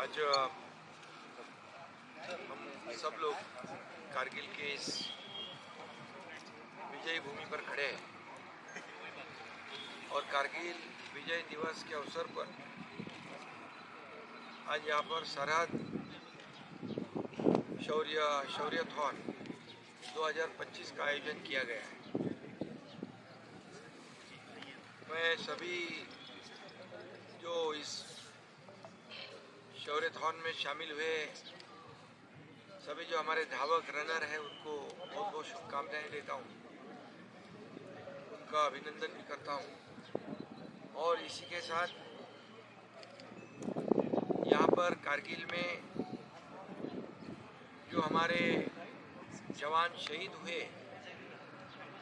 आज हम सब लोग कारगिल के इस विजय भूमि पर खड़े हैं और कारगिल विजय दिवस के अवसर पर आज यहाँ पर सरहद शौर्यथॉन 2025 का आयोजन किया गया है। मैं सभी जो इस शौर्यथॉन में शामिल हुए सभी जो हमारे धावक रनर हैं उनको बहुत बहुत शुभकामनाएं देता हूँ, उनका अभिनंदन भी करता हूँ। और इसी के साथ यहाँ पर कारगिल में जो हमारे जवान शहीद हुए,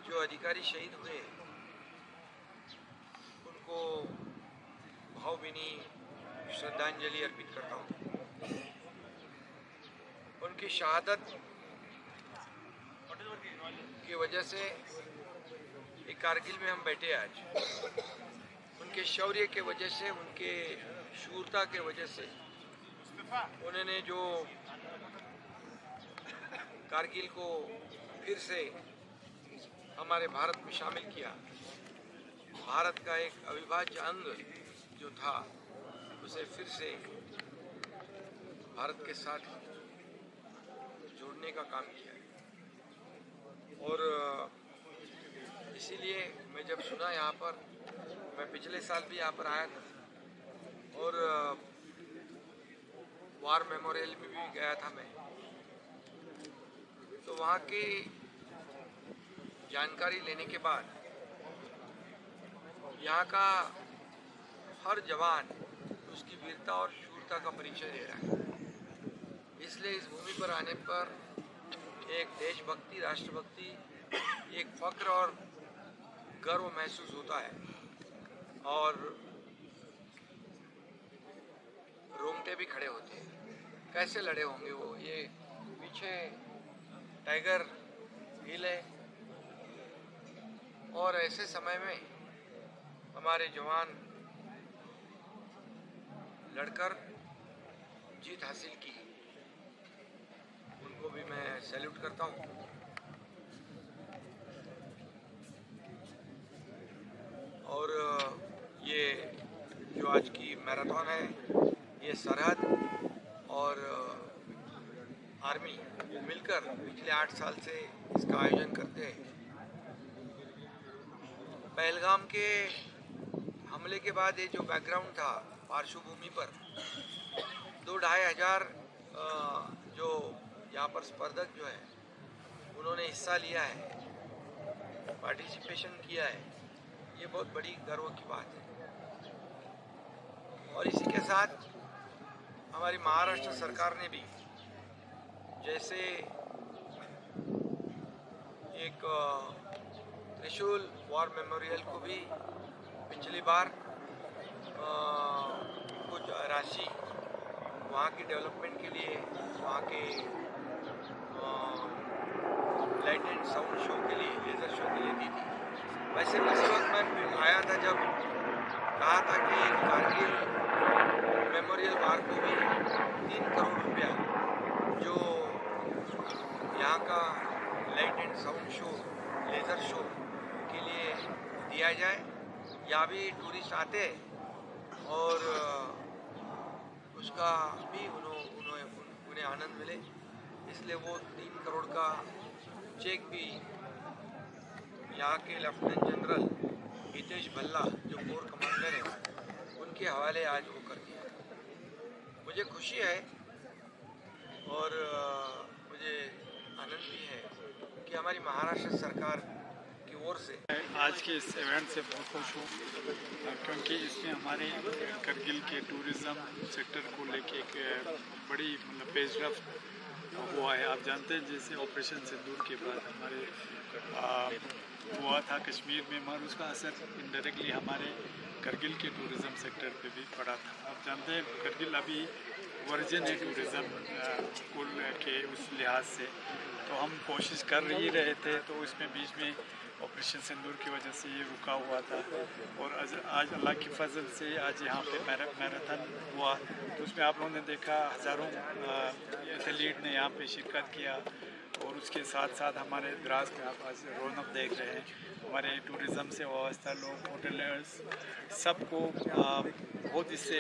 जो अधिकारी शहीद हुए, उनको भावभीनी श्रद्धांजलि अर्पित करता हूँ। उनकी शहादत की वजह से एक कारगिल में हम बैठे आज, उनके शौर्य के वजह से, उनके शूरता के वजह से, उन्होंने जो कारगिल को फिर से हमारे भारत में शामिल किया, भारत का एक अविभाज्य अंग जो था उसे फिर से भारत के साथ जोड़ने का काम किया। और इसीलिए मैं जब सुना यहाँ पर, मैं पिछले साल भी यहाँ पर आया था और वार मेमोरियल में भी गया था मैं, तो वहाँ की जानकारी लेने के बाद यहाँ का हर जवान उसकी वीरता और शूरता का परिचय दे रहा है। इसलिए इस भूमि पर आने पर एक देशभक्ति, राष्ट्रभक्ति, एक फक्र और गर्व महसूस होता है और रोंगटे भी खड़े होते हैं। कैसे लड़े होंगे वो? ये पीछे टाइगर हिल है और ऐसे समय में हमारे जवान लड़कर जीत हासिल की, उनको भी मैं सैल्यूट करता हूँ। और ये जो आज की मैराथन है, ये सरहद और आर्मी मिलकर पिछले 8 साल से इसका आयोजन करते हैं। पहलगाम के हमले के बाद ये जो बैकग्राउंड था पार्श्वभूमि पर, 2-2.5 हजार जो यहाँ पर स्पर्धक जो है उन्होंने हिस्सा लिया है, पार्टिसिपेशन किया है। ये बहुत बड़ी गर्व की बात है। और इसी के साथ हमारी महाराष्ट्र सरकार ने भी जैसे एक त्रिशूल वॉर मेमोरियल को भी पिछली बार कुछ राशि वहाँ की डेवलपमेंट के लिए, वहाँ के लाइट एंड साउंड शो के लिए, लेज़र शो के लिए दी थी। वैसे उस वक्त मैं आया था जब कहा था कि कारगिल मेमोरियल पार्क को भी 3 करोड़ रुपया जो यहाँ का light and sound show, laser show के लिए दिया जाए। यहाँ भी टूरिस्ट आते हैं और उसका भी उन्हें आनंद मिले, इसलिए वो 3 करोड़ का चेक भी यहाँ के लेफ्टिनेंट जनरल हितेश भल्ला जो कोर कमांडर हैं उनके हवाले आज वो कर दिया। मुझे खुशी है और मुझे आनंद भी है कि हमारी महाराष्ट्र सरकार की ओर से आज के इस इवेंट से बहुत खुश हूँ, क्योंकि इसमें हमारे कारगिल के टूरिज़्म सेक्टर को लेके एक बड़ी पेशरफ्त हुआ है। आप जानते हैं जैसे ऑपरेशन सिंदूर के बाद हमारे हुआ था कश्मीर में, मगर उसका असर इनडायरेक्टली हमारे कारगिल के टूरिज़्म सेक्टर पे भी पड़ा था। आप जानते हैं कारगिल अभी वर्जिन है टूरिज़्म कुल के उस लिहाज से, तो हम कोशिश कर ही रहे थे। तो इसमें बीच में ऑपरेशन सिंदूर की वजह से ये रुका हुआ था। और आज अल्लाह की फजल से आज यहाँ पे मैराथन हुआ, तो उसमें आप लोगों ने देखा हज़ारों एथलीट ने यहाँ पे शिरकत किया। और उसके साथ साथ हमारे द्रास में आप आज रौनक देख रहे हैं, हमारे टूरिज़म से वाबस्ता लोग, होटलर्स, सबको बहुत इससे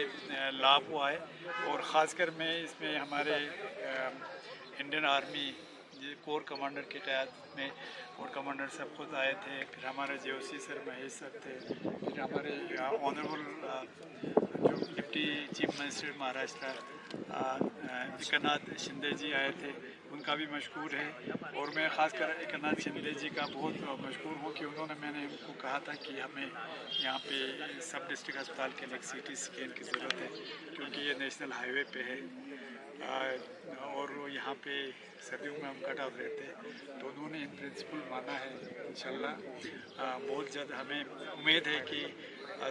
लाभ हुआ है। और ख़ासकर मैं इसमें हमारे इंडियन आर्मी ये कोर कमांडर के तहत में कोर कमांडर सब खुद आए थे, फिर हमारे जेओसी सर महेश सर थे, फिर हमारे ऑनरेबल जो deputy chief minister Maharashtra Eknath Shinde ji आए थे, उनका भी मशकूर है। और मैं ख़ासकर एकनाथ शिंदे जी का बहुत मशकूर हूँ कि मैंने उनको कहा था कि हमें यहाँ पे सब डिस्ट्रिक्ट अस्पताल के लिए एक CT स्कैन की ज़रूरत है, क्योंकि ये नेशनल हाईवे पे है और यहाँ पे सर्दियों में हम कट ऑफ रहते हैं। तो उन्होंने इन प्रिंसिपल माना है। इंशाल्लाह बहुत जल्द हमें उम्मीद है कि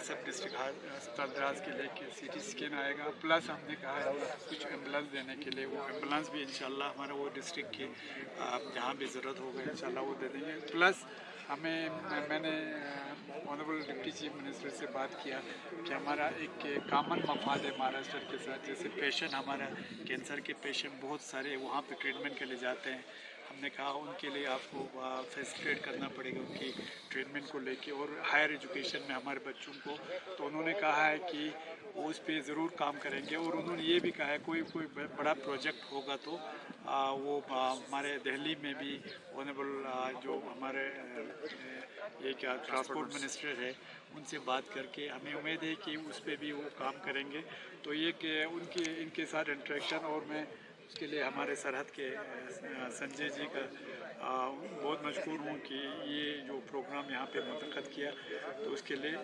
सब डिस्ट्रिक्ट अस्पताल द्रास के लिए CT स्कैन आएगा। प्लस हमने कहा है कुछ एम्बुलेंस देने के लिए, वो एम्बुलेंस भी इंशाल्लाह हमारा वो डिस्ट्रिक्ट के जहाँ भी ज़रूरत होगा इंशाल्लाह वो दे देंगे। प्लस मैंने ऑनरेबल डिप्टी चीफ मिनिस्टर से बात किया कि हमारा एक कॉमन मफाद है महाराष्ट्र के साथ। जैसे पेशेंट, हमारा कैंसर के पेशेंट बहुत सारे वहाँ पे ट्रीटमेंट के लिए जाते हैं, हमने कहा उनके लिए आपको फैसिलिटेट करना पड़ेगा उनकी ट्रीटमेंट को लेके और हायर एजुकेशन में हमारे बच्चों को। तो उन्होंने कहा है कि वो उस पर ज़रूर काम करेंगे। और उन्होंने ये भी कहा है कोई बड़ा प्रोजेक्ट होगा तो वो हमारे दिल्ली में भी ऑनरेबल जो हमारे ये क्या ट्रांसपोर्ट मिनिस्टर है उनसे बात करके हमें उम्मीद है कि उस पर भी वो काम करेंगे। तो ये कि इनके साथ इंटरेक्शन, और मैं उसके लिए हमारे सरहद के संजय जी का बहुत मशहूर हूँ कि ये जो प्रोग्राम यहाँ पे मुनक़्क़द किया, तो उसके लिए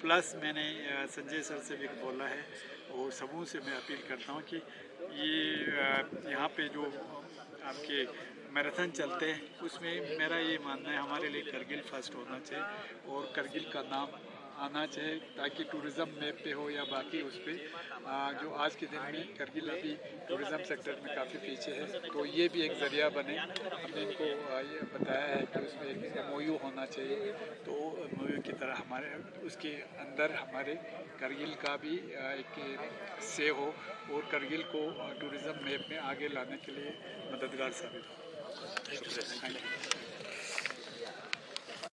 प्लस मैंने संजय सर से भी बोला है और सबों से मैं अपील करता हूँ कि ये यहाँ पे जो आपके मैराथन चलते हैं उसमें मेरा ये मानना है हमारे लिए करगिल फर्स्ट होना चाहिए और करगिल का नाम आना चाहिए, ताकि टूरिज़म मैप पे हो या बाकी उस पर जो आज के दिन में करगिल अभी टूरिज़म सेक्टर में काफ़ी पीछे है, तो ये भी एक ज़रिया बने। हमने इनको ये बताया है कि उसमें एक MOU होना चाहिए, तो MOU की तरह हमारे उसके अंदर हमारे करगिल का भी एक से हो और करगिल को टूरिज़म मैप में आगे लाने के लिए मददगार साबित हो। Thank you.